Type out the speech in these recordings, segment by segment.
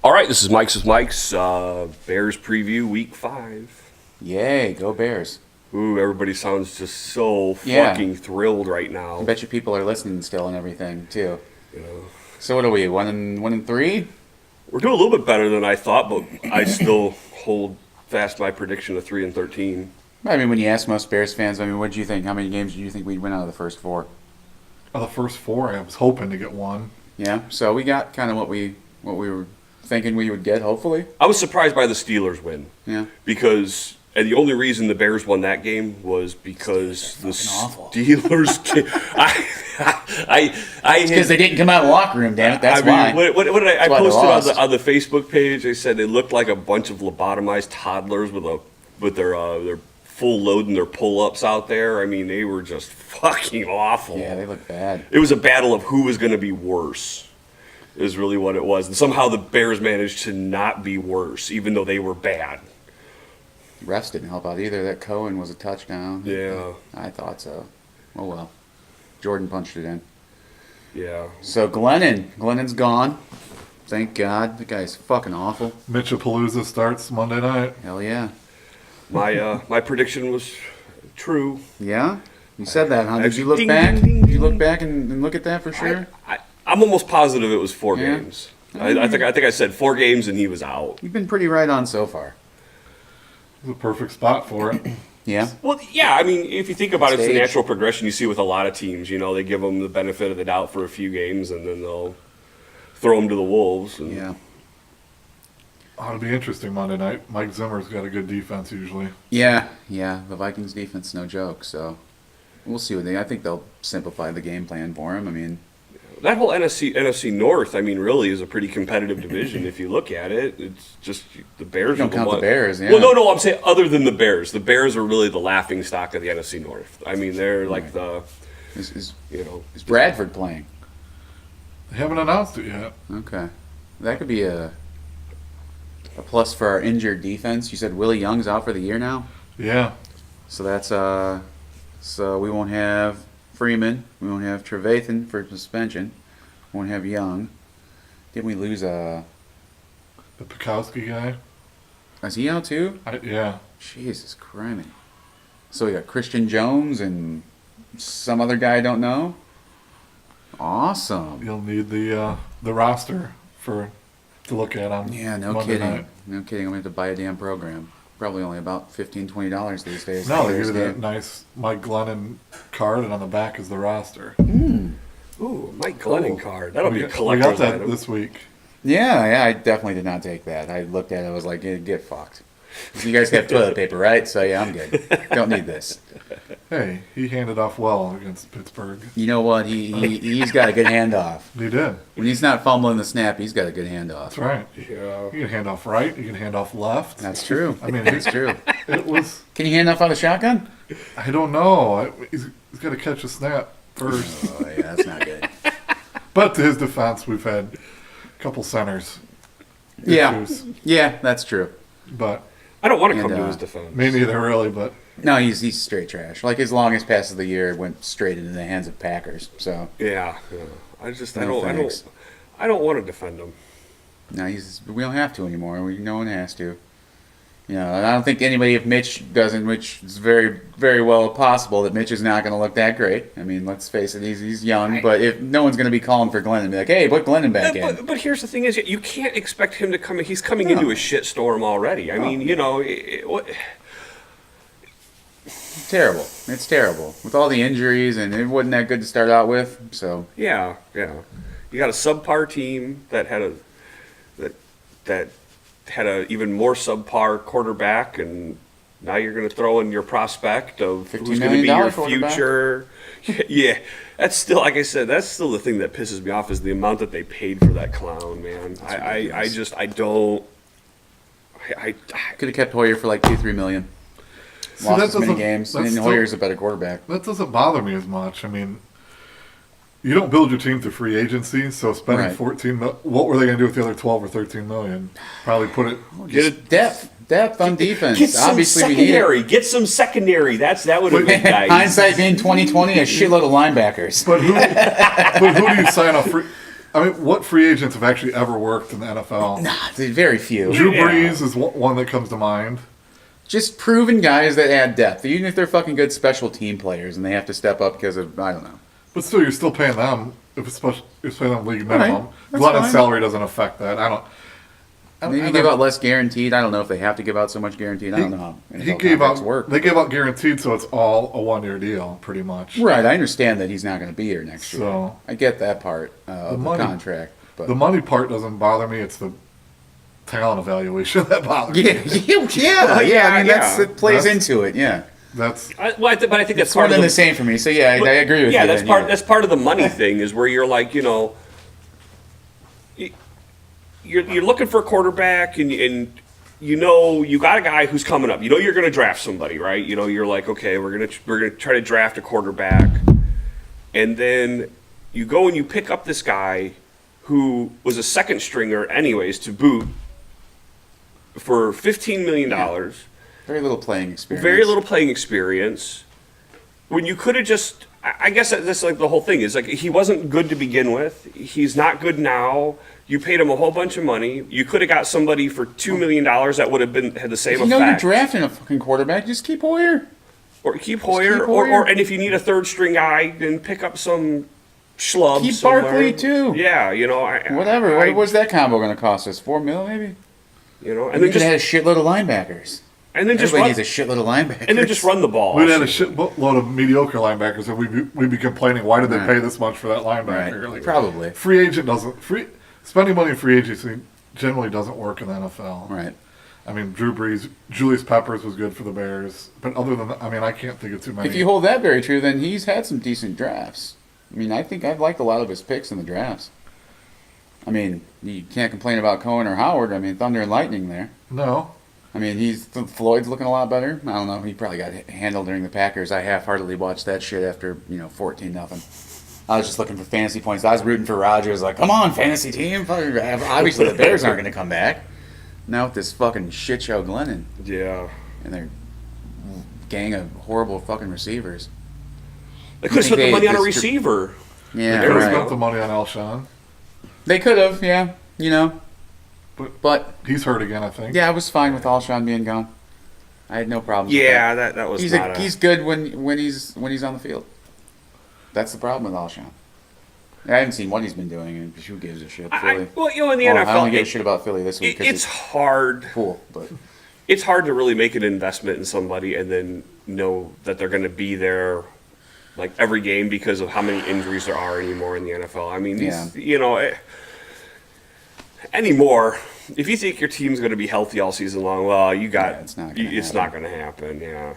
All right, this is Mike's with Mike's Bears preview week 5. Yay, go Bears. Ooh, everybody sounds just so Yeah. fucking thrilled right now. I bet you people are listening still and everything, too. You know, So what are we, 1-3? we're doing a little bit better than I thought, but I still hold fast my prediction of 3-13. I mean, when you ask most Bears fans, I mean, what do you think? How many games do you think we'd win out of the first 4? Of the first 4, I was hoping to get one. Yeah, so we got kind of what we were thinking we would get, hopefully. I was surprised by the Steelers win. Yeah. Because, and the only reason the Bears won that game was because the awful. Steelers. Because they didn't come out of the locker room, damn it. That's why. What did I That's why they posted lost. on the Facebook page? They said they looked like a bunch of lobotomized toddlers with their full load and their pull-ups out there. I mean, they were just fucking awful. Yeah, they look bad. It was a battle of who was going to be worse, is really what it was. And somehow the Bears managed to not be worse, even though they were bad. Refs didn't help out either. That Cohen was a touchdown. Yeah. I thought so. Oh, well. Jordan punched it in. Yeah. So Glennon's gone. Thank God. The guy's fucking awful. Mitchapalooza starts Monday night. Hell yeah. My prediction was true. Yeah? You said that, huh? Did you look Ding, back? ding, ding, Did you ding. look back and look at that for sure? I'm almost positive it was 4 Yeah. games. I think I said 4 games and he was out. You've been pretty right on so far. It's a perfect spot for it. Yeah? Well, yeah, I mean, if you think about it, it's the Stage. natural progression you see with a lot of teams. You know, they give them the benefit of the doubt for a few games and then they'll throw them to the wolves. And Yeah. Ought to be interesting Monday night. Mike Zimmer's got a good defense usually. Yeah. The Vikings defense, no joke, so we'll see what I think they'll simplify the game plan for him. I mean, that whole NFC North, I mean, really is a pretty competitive division if you look at it. It's just the Bears. You don't are count the one- Bears, yeah. Well, no, I'm saying other than the Bears. The Bears are really the laughing stock of the NFC North. I mean, they're like the, is is Bradford playing? They haven't announced it yet. Okay. That could be a plus for our injured defense. You said Willie Young's out for the year now? Yeah. So that's so we won't have Freeman, we won't have Trevathan for suspension, we won't have Young. Didn't we lose The Pekowski guy. is he out too? Yeah. Jesus Christ. So we got Christian Jones and some other guy I don't know. Awesome. You'll need the roster to look at on Yeah, no Monday kidding. night. No kidding. I'm going to have to buy a damn program. Probably only about $15-$20 these days. No, they Bears give you that game. nice Mike Glennon card, and on the back is the roster. Ooh, Mike Glennon card. That'll be a We got collector's that item. this week. Yeah, I definitely did not take that. I looked at it, I was like, get fucked. You guys got toilet paper, right? So yeah, I'm good. Don't need this. Hey, he handed off well against Pittsburgh. You know what? He's got a good handoff. He did. When he's not fumbling the snap, he's got a good handoff. That's right. Yeah. You can hand off right. You can hand off left. That's true. I mean, That's true. It was. Can you hand off on the shotgun? I don't know. He's got to catch a snap first. Oh yeah, that's not good. But to his defense, we've had a couple centers Yeah, issues. yeah, that's true. But I don't want to And, come to his defense. me neither, really. But No, he's straight trash. Like his longest pass of the year went straight into the hands of Packers. So Yeah. I No thanks. don't want to defend him. no, we don't have to anymore. No one has to. You know, and I don't think anybody, if Mitch doesn't, which is very, very well possible that Mitch is not going to look that great. I mean, let's face it, he's young, but if no one's going to be calling for Glennon, be like, hey, put Glennon back in. But here's the thing: is you can't expect him to come in. He's coming No. into a shit storm already. I mean, you know, It's terrible. It's terrible with all the injuries, and it wasn't that good to start out with. So yeah. You got a subpar team that had a even more subpar quarterback, and now you're going to throw in your prospect of $15 who's going to be your million quarterback. future. Yeah, that's still, like I said, that's still the thing that pisses me off is the amount that they paid for that clown, man. I don't. could have kept Hoyer for like $2-3 million. See, Lost that as many doesn't- games, that's and still- Hoyer's a better quarterback. that doesn't bother me as much. I mean, you don't build your team through free agency, so spending Right. 14 mil, what were they going to do with the other 12 or 13 million? Probably put it. Get it. Depth on defense. Get some Obviously, we need it. secondary. Get some secondary. That would have been nice. Hindsight being 2020, a shitload of linebackers. But who do you sign off free? I mean, what free agents have actually ever worked in the NFL? Nah, very few. Drew Yeah. Brees is one that comes to mind. Just proven guys that add depth, even if they're fucking good special team players and they have to step up because of, I don't know. But still, you're still paying them. If it's special, you're paying them league minimum. That's Glennon's fine. salary doesn't affect that. I don't. Maybe I give don't- out less guaranteed. I don't know if they have to give out so much guaranteed. I don't know how He NFL gave contracts out. work. They gave out guaranteed, so it's all a 1-year deal, pretty much. Right, I understand that he's not going to be here next year. So- I get that part of the money- contract. But The money part doesn't bother me. It's the talent evaluation that bothers yeah, me. yeah. I mean, yeah. it plays That's- into it. Yeah, That's But I think that's it's more part of than the same for me. So yeah, I agree with you. Yeah, that's then, part. That's part of the money thing is where you're like, you're looking for a quarterback, and you got a guy who's coming up. You're going to draft somebody, right? You're like, okay, we're gonna try to draft a quarterback, and then you go and you pick up this guy who was a second stringer, anyways, to boot, for $15 million. Very little playing experience. Very little playing experience. When you could have just, I guess that's like the whole thing is like he wasn't good to begin with. He's not good now. You paid him a whole bunch of money. You could have got somebody for $2 million that would have had the same If you know you're effect. drafting a fucking quarterback, just keep Hoyer. Or keep Hoyer, keep Hoyer. and if you need a third string guy, then pick up some schlub. Keep somewhere. Barkley, too. Yeah, Whatever. I- What was that combo going to cost us? $4 million maybe. and And then could have just had a shitload of linebackers. just Everybody run, needs a shitload of linebackers. and then just run the ball. we'd had a shitload of mediocre linebackers, and we'd be complaining, why did they Right. pay this much for that Right. linebacker? Like, Probably. free agent doesn't spending money in free agency generally doesn't work in the NFL. Right. I mean, Drew Brees, Julius Peppers was good for the Bears, but other than that, I mean, I can't think of too many. If you hold that very true, then he's had some decent drafts. I mean, I think I've liked a lot of his picks in the drafts. I mean, you can't complain about Cohen or Howard. I mean, Thunder and Lightning there. No, I mean, Floyd's looking a lot better. I don't know. He probably got handled during the Packers. I half-heartedly watched that shit after 14-0. I was just looking for fantasy points. I was rooting for Rodgers. Like, come on, fantasy team. Obviously, the Bears aren't going to come back. Now with this fucking shit show Glennon Yeah. and their gang of horrible fucking receivers. They could have spent the They money on a distri- receiver. Yeah, they could have right. spent the money on Alshon. They could have, yeah. But He's hurt again, I think. yeah, I was fine with Alshon being gone. I had no problem. Yeah, that was he's not he's good when he's on the field. That's the problem with Alshon. I haven't seen what he's been doing, and who gives a shit? Philly. in the I NFL, only give a shit about Philly this week because it's hard. cool, but It's hard to really make an investment in somebody and then know that they're going to be there like every game because of how many injuries there are anymore in the NFL. I mean, anymore. If you think your team's going to be healthy all season long, well, it's not gonna it's happen. not going to happen. Yeah.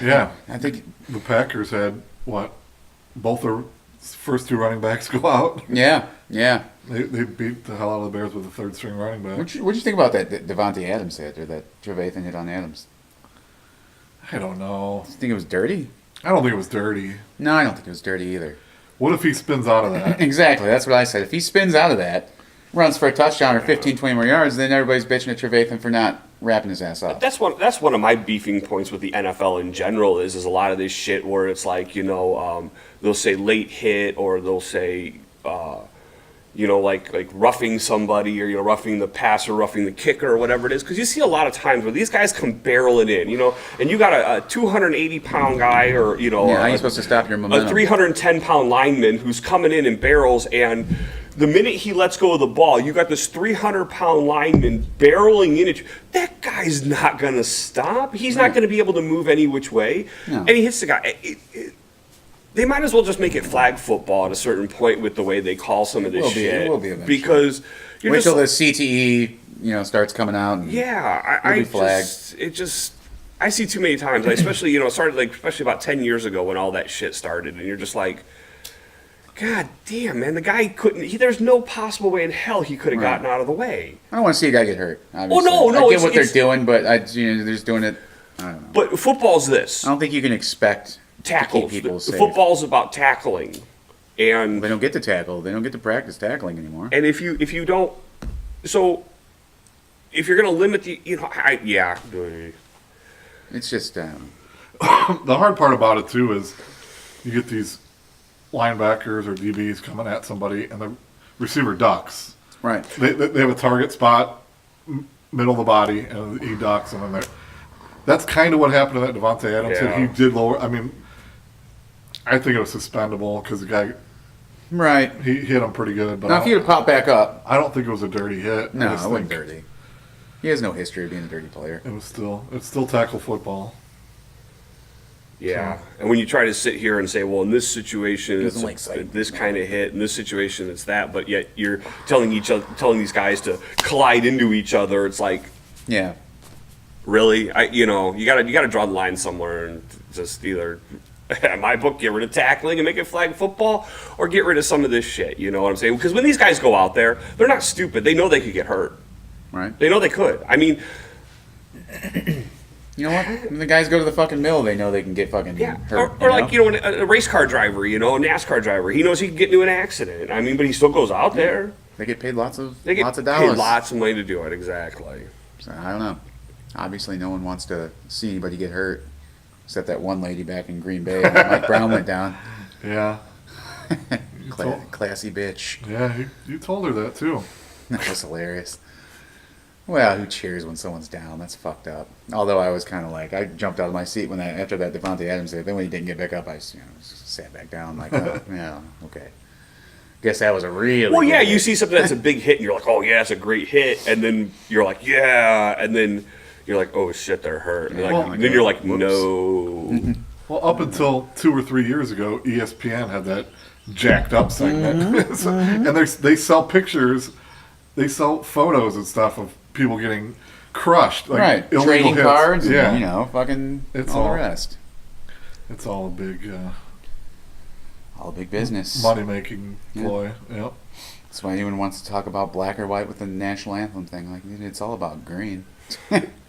Yeah, I think the Packers had both their first two running backs go out. yeah. They beat the hell out of the Bears with a third string running back. What'd you think about that Devontae Adams hit or that Trevathan hit on Adams? I don't know. Do you think it was dirty? I don't think it was dirty. No, I don't think it was dirty either. What if he spins out of that? Exactly, that's what I said. If he spins out of that, runs for a touchdown or 15, 20 more yards, then everybody's bitching at Trevathan for not wrapping his ass up. That's one of my beefing points with the NFL in general is a lot of this shit where it's like, they'll say late hit or they'll say, like roughing somebody or, roughing the passer, roughing the kicker or whatever it is. Because you see a lot of times where these guys come barreling in, and you got a 280-pound guy or, Yeah, how are you supposed to stop your a momentum? 310-pound lineman who's coming in and barrels, and the minute he lets go of the ball, you got this 300-pound lineman barreling in at you. That guy's not going to stop. He's not going to be able to move any which way. No. And he hits the guy. They might as well just make it flag football at a certain point with the way they call some of this shit. It will be eventually. Because you're Wait just till the CTE, starts coming out. And yeah, It'll be flagged. I see too many times. Especially it started especially about 10 years ago when all that shit started, and you're just like, God damn, man, the guy couldn't. There's no possible way in hell he could have Right. gotten out of the way. I don't want to see a guy get hurt. Obviously. no, I get it's- what they're it's- doing, but they're just doing it. I don't know. But football's this I don't think you can expect tackles. to keep people safe. Football's about tackling, and They don't get to tackle. They don't get to practice tackling anymore. and if you don't, so if you're gonna limit the, It's just The hard part about it too is you get these linebackers or DBs coming at somebody, and the receiver ducks. Right. They have a target spot, middle of the body, and he ducks, and then that's kind of what happened to that Devontae Adams. Yeah. He did lower. I mean, I think it was suspendable because the guy Right. he hit him pretty good. But Now, if he'd have popped back up, I don't think it was a dirty hit. no, I just it wasn't think dirty. He has no history of being a dirty player. it's still tackle football. Yeah, and when you try to sit here and say, well, in this situation, it's doesn't like sight. this kind of hit, in this situation, it's that, but yet you're telling these guys to collide into each other. It's like, Yeah. really, you gotta draw the line somewhere, and just either, in my book, get rid of tackling and make it flag football, or get rid of some of this shit. You know what I'm saying? Because when these guys go out there, they're not stupid. They know they could get hurt. Right. They know they could. I mean, You know what? When the guys go to the fucking mill, they know they can get fucking yeah, hurt. or like a race car driver, a NASCAR driver, he knows he can get into an accident. I mean, but he still goes out there. They get paid lots of They get lots of paid dollars. lots of money to do it. Exactly. So, I don't know. Obviously, no one wants to see anybody get hurt, except that one lady back in Green Bay when Mike Brown went down. Yeah, Classy bitch. yeah. You told her that too. That was hilarious. Well, who cheers when someone's down? That's fucked up. Although I was kind of like, I jumped out of my seat when after that Devontae Adams hit. Then when he didn't get back up, I just sat back down like, oh, yeah, okay. Guess that was a really Well, good yeah, hit. you see something that's a big hit, and you're like, oh yeah, it's a great hit, and then you're like, yeah, and then you're like, oh shit, they're hurt. And then you're like, no. Well, up until 2 or 3 years ago, ESPN had that jacked up segment, So- and they sell pictures, they sell photos and stuff of people getting crushed, like Right. illegal Trading hits. cards Yeah, and, fucking It's all all- the rest. it's all a big All big business. money making ploy. Yep. That's why anyone wants to talk about black or white with the national anthem thing. Like, it's all about green.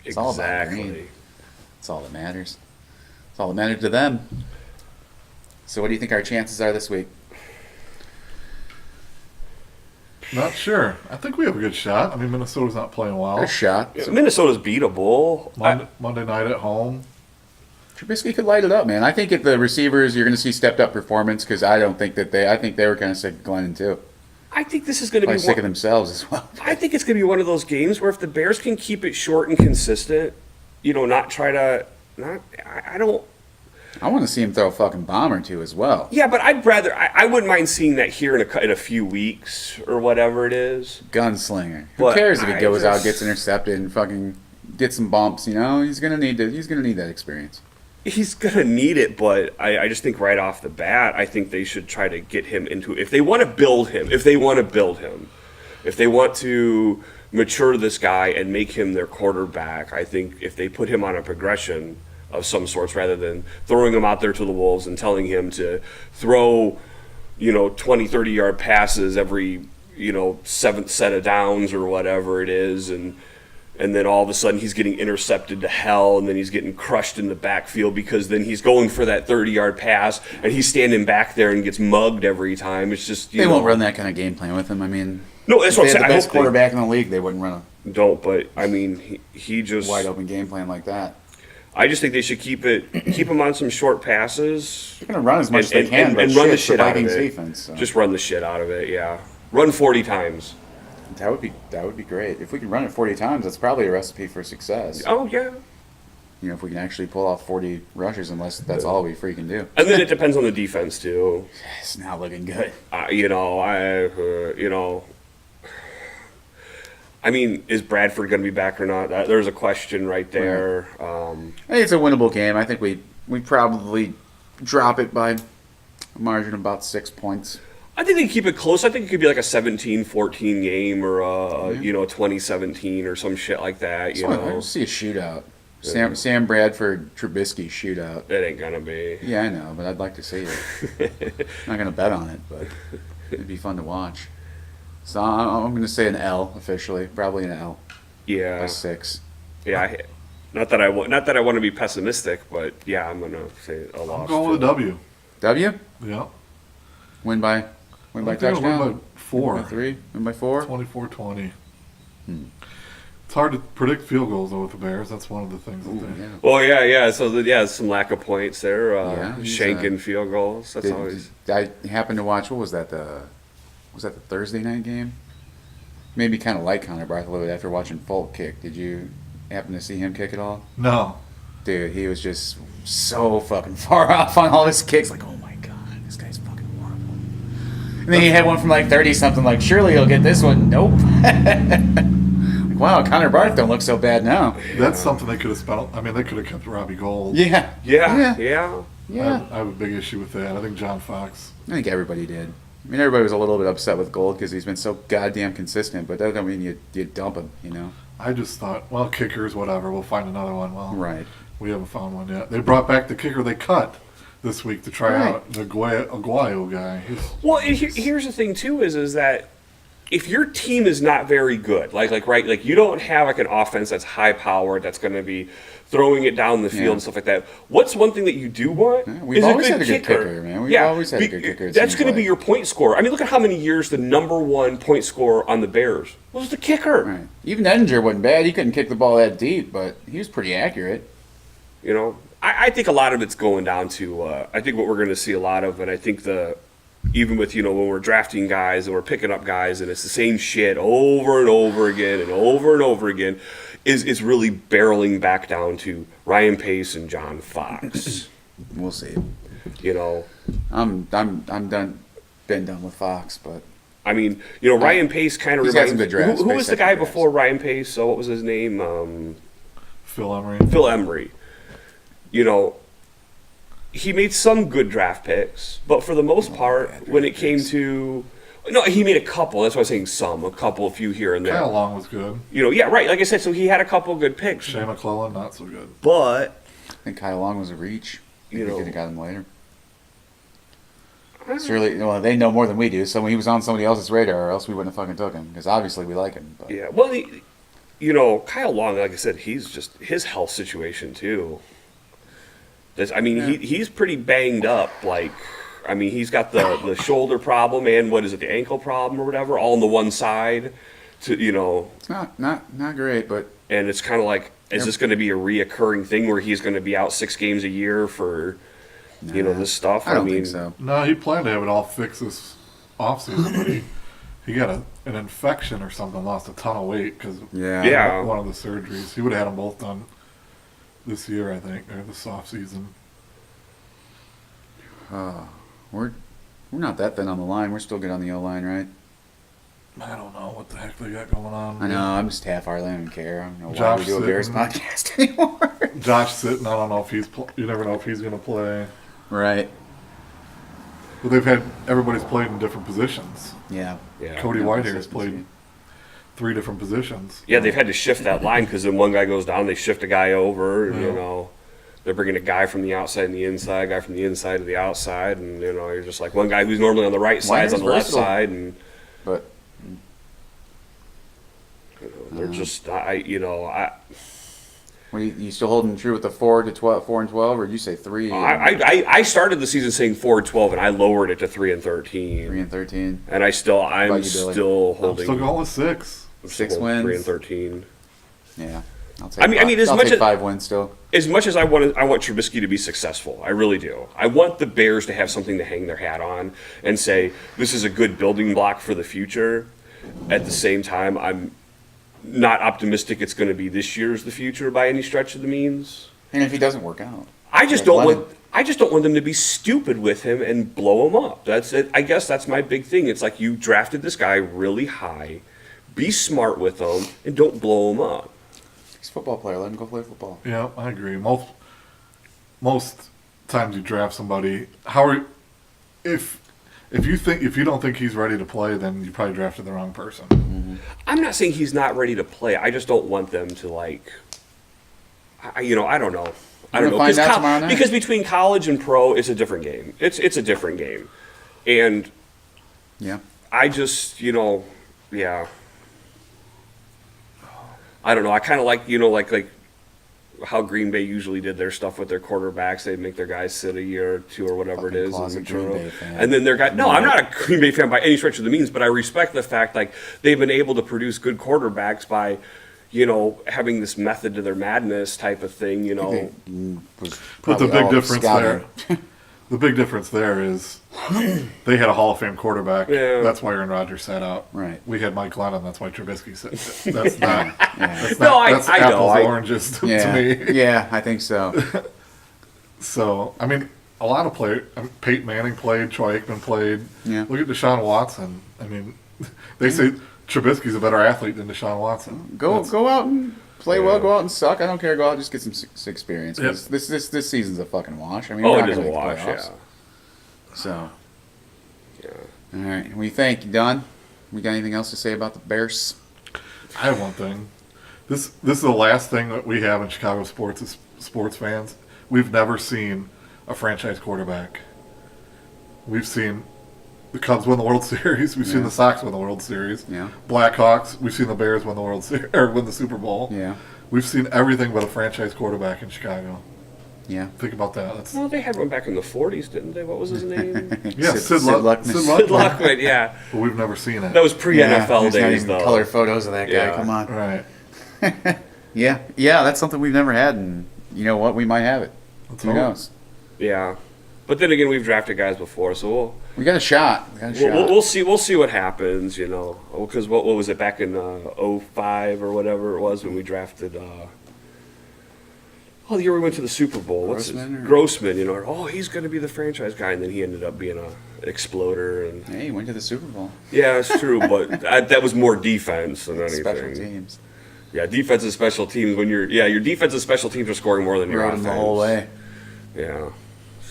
It's all about green. Exactly. It's all that matters. It's all that matters to them. So what do you think our chances are this week? Not sure. I think we have a good shot. I mean, Minnesota's not playing well. A shot. Yeah, Minnesota's beatable. Monday night at home. Trubisky could light it up, man. I think if the receivers, you're going to see stepped up performance because I don't think that I think they were kind of sick of Glennon too. I think this is going to be Probably sick of themselves as well. I think it's going to be one of those games where if the Bears can keep it short and consistent, not try to, I don't. I want to see him throw a fucking bomb or two as well. Yeah, but I'd rather. I wouldn't mind seeing that here in a few weeks or whatever it is. Gunslinger. Who But cares if he I goes out, just- gets intercepted, and fucking gets some bumps? He's gonna need that experience. He's gonna need it, but I just think right off the bat, I think they should try to get him into. If they want to build him, if they want to mature this guy and make him their quarterback, I think if they put him on a progression of some sorts rather than throwing him out there to the wolves and telling him to throw 20 30-yard passes every seventh set of downs or whatever it is, and then all of a sudden he's getting intercepted to hell, and then he's getting crushed in the backfield because then he's going for that 30-yard pass and he's standing back there and gets mugged every time. It's just They won't run that kind of game plan with him. I mean, No, that's if what they I'm had saying. the I best hope quarterback in the league, they wouldn't run they don't, but I mean he just a wide open game plan like that. I just think they should keep him on some short passes. They're gonna run as much as they And- can, and- but and run the it's shit out of Vikings it. defense. So. Just run the shit out of it, yeah. Run 40 times. That would be great. If we can run it 40 times, that's probably a recipe for success. Oh yeah. If we can actually pull off 40 rushes, unless that's all we freaking do. And then it depends on the defense too. It's not looking good. I mean, is Bradford going to be back or not? There's a question right there. I think it's a winnable game. I think we probably drop it by a margin of about 6 points. I think they keep it close. I think it could be like a 17-14 game or a 2017 or some shit like that. I want to see a shootout. Sam Bradford Trubisky shootout. It ain't gonna be. Yeah, I know, but I'd like to see it. Not gonna bet on it, but it'd be fun to watch. So I'm gonna say an L officially, probably an L. Yeah. By 6. Yeah. Not that I want to be pessimistic, but yeah, I'm gonna say a loss. I'm going with a W. W? Yeah. Win by I think they're gonna touchdown. win by 4. Win by 3. Win by 4. 24-20. It's hard to predict field goals though with the Bears. That's one of the things. Ooh, that they, yeah. Well, yeah. So some lack of points there. Yeah, he's, Shanking field goals. That's Did- always. I happened to watch. What was that? Was that the Thursday night game? Made me kind of like Connor Bartholomew after watching Folk kick. Did you happen to see him kick at all? No. Dude, he was just so fucking far off on all his kicks. Like, oh my god, this guy's fucking horrible. And then he had one from like 30 something. Like, surely he'll get this one. Nope. Like, wow, Connor Barth don't look so bad now. That's something they could have spent. I mean, they could have kept Robbie Gold. Yeah. Yeah. I have a big issue with that. I think John Fox. I think everybody did. I mean, everybody was a little bit upset with Gold because he's been so goddamn consistent, but that don't mean you dump him, you know? I just thought, well, kickers, whatever. We'll find another one. Well, Right. we haven't found one yet. They brought back the kicker they cut this week to try Right. out the Aguayo guy. Well, and here's the thing too: is that if your team is not very good, like you don't have like an offense that's high powered, that's going to be throwing it down the field Yeah. and stuff like that. What's one thing that you do want? Yeah, we've is always a had good a good kicker, man. We've always had a good kicker, it That's seems going to be like. your point scorer. I mean, look at how many years the number one point scorer on the Bears was the kicker. Right. Even Edinger wasn't bad. He couldn't kick the ball that deep, but he was pretty accurate. You know, I think a lot of it's going down to. I think what we're going to see a lot of, and I think even with when we're drafting guys and we're picking up guys and it's the same shit over and over again and over again, is really barreling back down to Ryan Pace and John Fox. We'll see. You know, I'm done. Been done with Fox, but I mean, Ryan Pace kind of He's had reminds. some good drafts, Who but was he's the had guy good drafts. before Ryan Pace? So what was his name? Phil Emery. Phil Emery. He made some good draft picks, but for the most part, bad when it draft came picks. to he made a couple. That's why I was saying a few here and there. Kyle Long was good. Yeah, right. Like I said, so he had a couple good picks, Shane McClellan, not so good. but I think Kyle Long was a reach. You You know. could have got him later. Surely, well, they know more than we do. So he was on somebody else's radar, or else we wouldn't have fucking took him. Because obviously we like him. But yeah. Well, Kyle Long, like I said, he's just his health situation too. He's pretty banged up. Like, I mean, he's got the shoulder problem and the ankle problem or whatever, all on the one side. it's not great. But And it's kind of like, is this going to be a reoccurring thing where he's going to be out 6 games a year for, this stuff? I don't think so. No, he planned to have it all fixed this offseason, but he got an infection or something, lost a ton of weight because Yeah. one of the surgeries. He would have had them both done this year, I think, or this offseason. We're not that thin on the line. We're still good on the O line, right? I don't know what the heck they got going on. I know. I'm just half-hearted. I don't even care. I don't know why Josh we do a Bears Sitton. podcast anymore. Josh Sitton, I don't know if you never know if he's going to play. Right. But everybody's played in different positions. Yeah. Yeah. Cody No Whitehair's consistency. played 3 different positions. Yeah, they've had to shift that line because then one guy goes down, they shift a guy over, and, they're bringing a guy from the outside and the inside, guy from the inside to the outside, and, you're just like one guy who's normally on the right side is on the left versatile. side, and But they're just, what you still holding true with the 4 and 12, or did you say 3? I started the season saying 4-12, and I lowered it to 3-13. 3 and 13. And I'm About still you, Billy? holding. I'm still going with 6. I'm 6 still going wins. 3-13. Yeah. I'll take I mean, as I'll much take as 5 wins still. As much as I want Trubisky to be successful, I really do. I want the Bears to have something to hang their hat on and say this is a good building block for the future. At the same time, I'm not optimistic it's going to be this year's the future by any stretch of the means. And if he doesn't work out, I just Like don't want them to be stupid with him and blow him up. That's it. I guess that's my big thing. It's like you drafted this guy really high. Be smart with him and don't blow him up. he's a football player. Let him go play football. Yeah, I agree. Most times you draft somebody, if you don't think he's ready to play, then you probably drafted the wrong person. I'm not saying he's not ready to play. I just don't want them to like. I don't know. I don't know Find out tomorrow night. because between college and pro, it's a different game. It's a different game, and Yeah. I just yeah. I don't know. I kind of like like how Green Bay usually did their stuff with their quarterbacks. They'd make their guys sit a year or 2 or whatever Fucking it is. closet and Green Bay fan. And then their guy. No, I'm not a Green Bay fan by any stretch of the means, but I respect the fact like they've been able to produce good quarterbacks by, having this method to their madness type of thing, But the big difference there, the big difference there is they had a Hall of Fame quarterback. Yeah. That's why Aaron Rodgers sat out. Right. We had Mike Glennon. That's why Trubisky sat. That's not. That's No, not, that's I apples know. to oranges to me. Yeah, I think so. So I mean, a lot of players. Peyton Manning played. Troy Aikman played. Yeah. Look at Deshaun Watson. I mean, they say Trubisky's a better athlete than Deshaun Watson. Go out and play well. Yeah. Go out and suck. I don't care. Go out and just get some experience. 'Cause Yep. This season's a fucking wash. I mean, Oh, we're it not is a gonna make the wash, playoffs. yeah. So, Yeah. all right. We thank you, Don. We got anything else to say about the Bears? I have one thing. This is the last thing that we have in Chicago sports as sports fans. We've never seen a franchise quarterback. We've seen the Cubs win the World Series. We've seen the Sox win the World Series. Yeah. Blackhawks. We've seen the Bears win the World Series or win the Super Bowl. Yeah. We've seen everything but a franchise quarterback in Chicago. Yeah. Think about that. That's Well, they had one back in the 40s, didn't they? What was his name? yeah, Sid Luckman. Sid Luckman, yeah. But we've never seen it. That was pre-NFL there's not days, even though. color photos of that guy. Yeah. Come on. Right. Yeah. That's something we've never had, and you know what? We might have it. Let's Who hope. knows? Yeah. But then again, we've drafted guys before, so We got a shot. we'll see. We'll see what happens, Because what was it back in '05 or whatever it was when we drafted? The year we went to the Super Bowl. Grossman? Oh, he's going to be the franchise guy, and then he ended up being an exploder. And Hey, went to the Super Bowl. yeah, it's true, but that was more defense than anything. Special teams. Yeah, defense and special teams. When your defense and special teams are scoring more than your Rode offense. him the whole way. Yeah.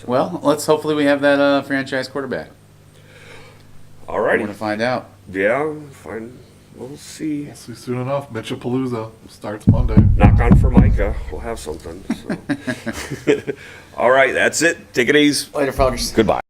Well, let's hopefully we have that franchise quarterback. We're Alrighty. going to find out. Yeah, fine. We'll see. We'll see soon enough. Mitchellpalooza starts Monday. Knock on Formica. We'll have something. So. All right, that's it. Take it easy. Later, fuckers. Goodbye.